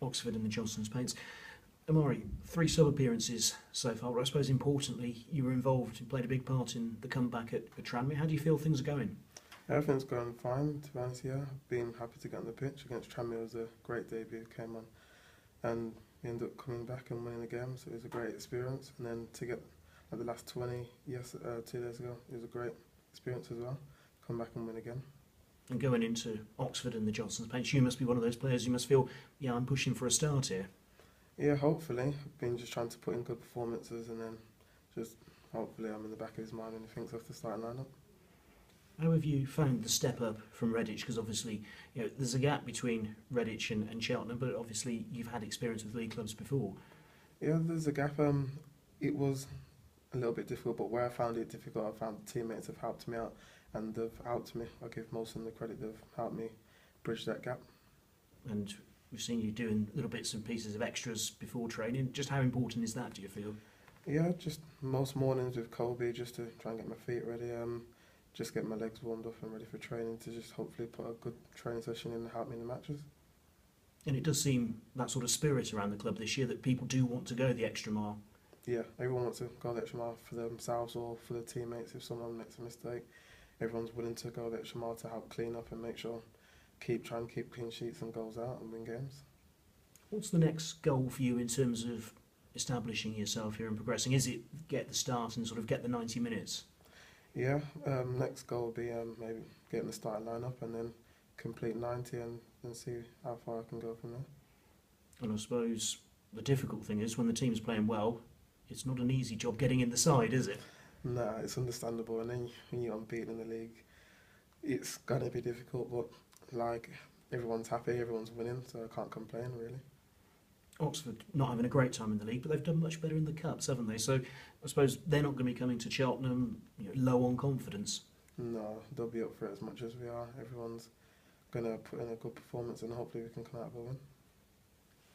Oxford and the Johnson's Paints. Omari, 3 sub-appearances so far. I suppose importantly, you were involved and played a big part in the comeback at Tranmere. How do you feel things are going? Everything's going fine, to be honest, yeah. I've been happy to get on the pitch against Tranmere. It was a great debut, came on. And we ended up coming back and winning the game, so it was a great experience. And then to get the last 20, 2 days ago, it was a great experience as well. Come back and win again. And going into Oxford and the Johnson's Paints, you must be one of those players, you must feel, yeah, I'm pushing for a start here. Yeah, hopefully. I've been just trying to put in good performances and then just hopefully I'm in the back of his mind when he thinks of the starting lineup. How have you found the step up from Redditch? Because obviously, there's a gap between Redditch and Cheltenham, but obviously you've had experience with league clubs before. Yeah, there's a gap. It was a little bit difficult, but where I found it difficult, I found teammates have helped me out and they've helped me. I give most of them the credit, they've helped me bridge that gap. And we've seen you doing little bits and pieces of extras before training. Just how important is that, do you feel? Yeah, just most mornings with Colby just to try and get my feet ready, just get my legs warmed up and ready for training to just hopefully put a good training session in and help me in the matches. And it does seem that sort of spirit around the club this year that people do want to go the extra mile. Yeah, everyone wants to go the extra mile for themselves or for their teammates. If someone makes a mistake, everyone's willing to go the extra mile to help clean up and make sure, try and keep clean sheets and goals out and win games. What's the next goal for you in terms of establishing yourself here and progressing? Is it get the start and sort of get the 90 minutes? Yeah, next goal will be maybe getting the starting lineup and then complete 90 and see how far I can go from there. And I suppose the difficult thing is when the team's playing well, it's not an easy job getting in the side, is it? Nah, it's understandable. And then when you're unbeaten in the league, it's going to be difficult, but like everyone's happy, everyone's winning, so I can't complain really. Oxford not having a great time in the league, but they've done much better in the Cups, haven't they? So I suppose they're not going to be coming to Cheltenham low on confidence. No, they'll be up for it as much as we are. Everyone's going to put in a good performance and hopefully we can come out of a win.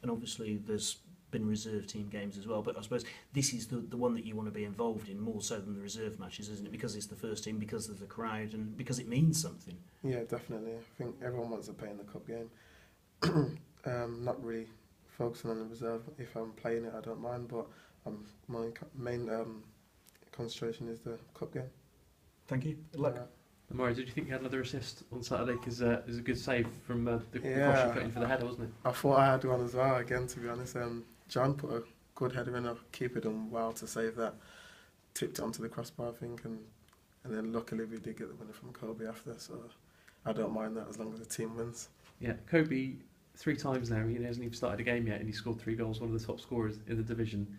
And obviously there's been reserve team games as well, but I suppose this is the one that you want to be involved in more so than the reserve matches, isn't it? Because it's the first team, because of the crowd and because it means something. Yeah, definitely. I think everyone wants to play in the cup game. Not really focusing on the reserve. If I'm playing it, I don't mind, but my main concentration is the cup game. Thank you. Good luck. Omari, did you think you had another assist on Saturday? Because it was a good save from the cross you put in for the header, wasn't it? I thought I had one as well, again, to be honest. John put a good header in, our keeper done well to save that. Tipped it onto the crossbar, I think, and then luckily we did get the winner from Kobe after, so I don't mind that as long as the team wins. Yeah, Kobe 3 times now, he hasn't even started a game yet and he scored 3 goals, one of the top scorers in the division.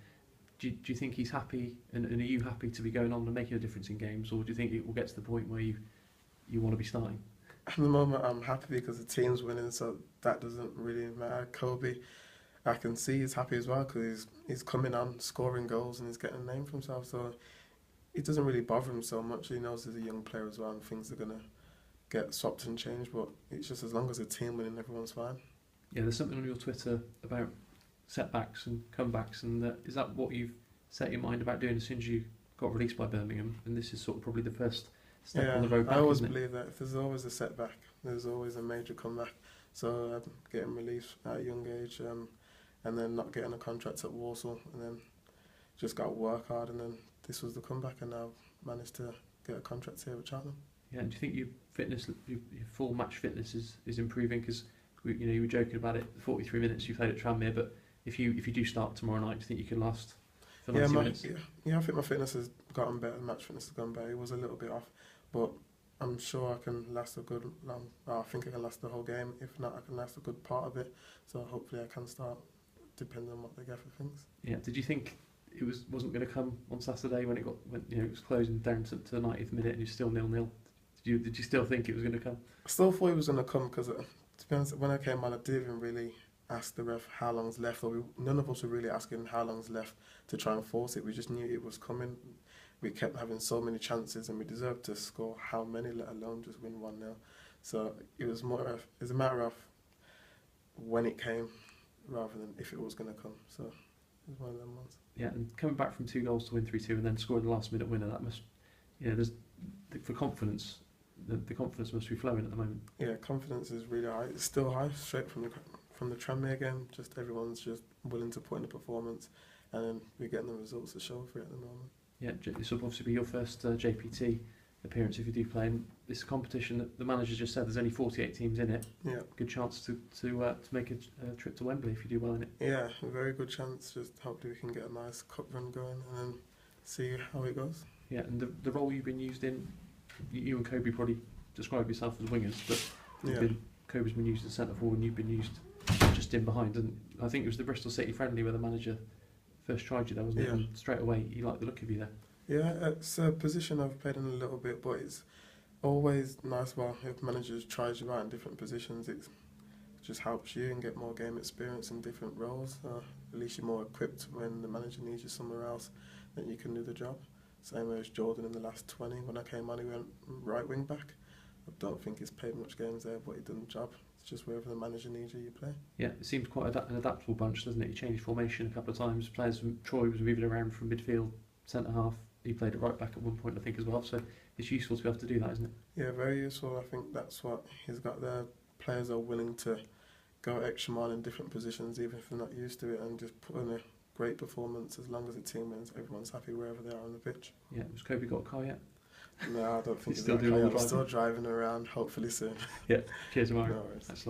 Do you think he's happy, and are you happy to be going on and making a difference in games, or do you think it will get to the point where you want to be starting? At the moment I'm happy because the team's winning, so that doesn't really matter. Kobe, I can see he's happy as well because he's coming on, scoring goals and he's getting a name for himself, so it doesn't really bother him so much. He knows he's a young player as well and things are going to get swapped and changed, but it's just as long as the team winning, everyone's fine. Yeah, there's something on your Twitter about setbacks and comebacks, and is that what you've set your mind about doing as soon as you got released by Birmingham? And this is sort of probably the first step on the road back. I always believe that if there's always a setback, there's always a major comeback. So getting released at a young age, and then not getting a contract at Walsall, and then just got to work hard, and then this was the comeback, and now managed to get a contract here with Cheltenham. Yeah, and do you think your fitness, your full match fitness is improving? Because you were joking about it, the 43 minutes you played at Tranmere, but if you do start tomorrow night, do you think you can last for 90 minutes? Yeah, I think my fitness has gotten better, match fitness has gone better. It was a little bit off, but I'm sure I can last a good long. I think I can last the whole game. If not, I can last a good part of it. So hopefully I can start, depending on what they get for things. Yeah. Did you think it wasn't going to come on Saturday when it was closing down to the 90th minute and you're still 0-0? Did you still think it was going to come? I still thought it was going to come because, to be honest, when I came on, I didn't even really ask the ref how long's left, or none of us were really asking how long's left to try and force it. We just knew it was coming. We kept having so many chances and we deserved to score how many, let alone just win 1-0. So it was a matter of when it came rather than if it was going to come. So it was one of them ones. Yeah, and coming back from 2 goals to win 3-2 and then scoring the last minute winner, that must, for confidence, the confidence must be flowing at the moment. Yeah, confidence is really high. It's still high, straight from from the Tranmere game, just everyone's just willing to put in a performance, and then we're getting the results to show for it at the moment. Yeah, this will obviously be your first JPT appearance if you do play. And this competition that the manager just said there's only 48 teams in it. Yeah. Good chance to make a trip to Wembley if you do well in it. Yeah, a very good chance. Just hopefully we can get a nice cup run going and then see how it goes. Yeah, and the role you've been used in, you and Kobe probably describe yourself as wingers, but Kobe's been used as centre forward and you've been used just in behind. And I think it was the Bristol City friendly where the manager first tried you there, wasn't it? And straight away he liked the look of you there. Yeah, it's a position I've played in a little bit, but it's always nice if managers tries you out in different positions. It just helps you and get more game experience in different roles. At least you're more equipped when the manager needs you somewhere else, that you can do the job. Same way as Jordan in the last 20. When I came on, he went right wing back. I don't think he's played much games there, but he done the job. It's just wherever the manager needs you, you play. Yeah, it seems quite an adaptable bunch, doesn't it? He changed formation a couple of times. Players from Troy was moving around from midfield, centre half. He played it right back at one point, I think, as well. So it's useful to be able to do that, isn't it? Yeah, very useful. I think that's what he's got there. Players are willing to go extra mile in different positions, even if they're not used to it, and just put in a great performance. As long as the team wins, everyone's happy wherever they are on the pitch. Yeah, has Kobe got a car yet? No, I don't think he's still doing all the driving. I'm still driving around, hopefully soon. Yeah, cheers, Omari. No worries. Thanks a lot.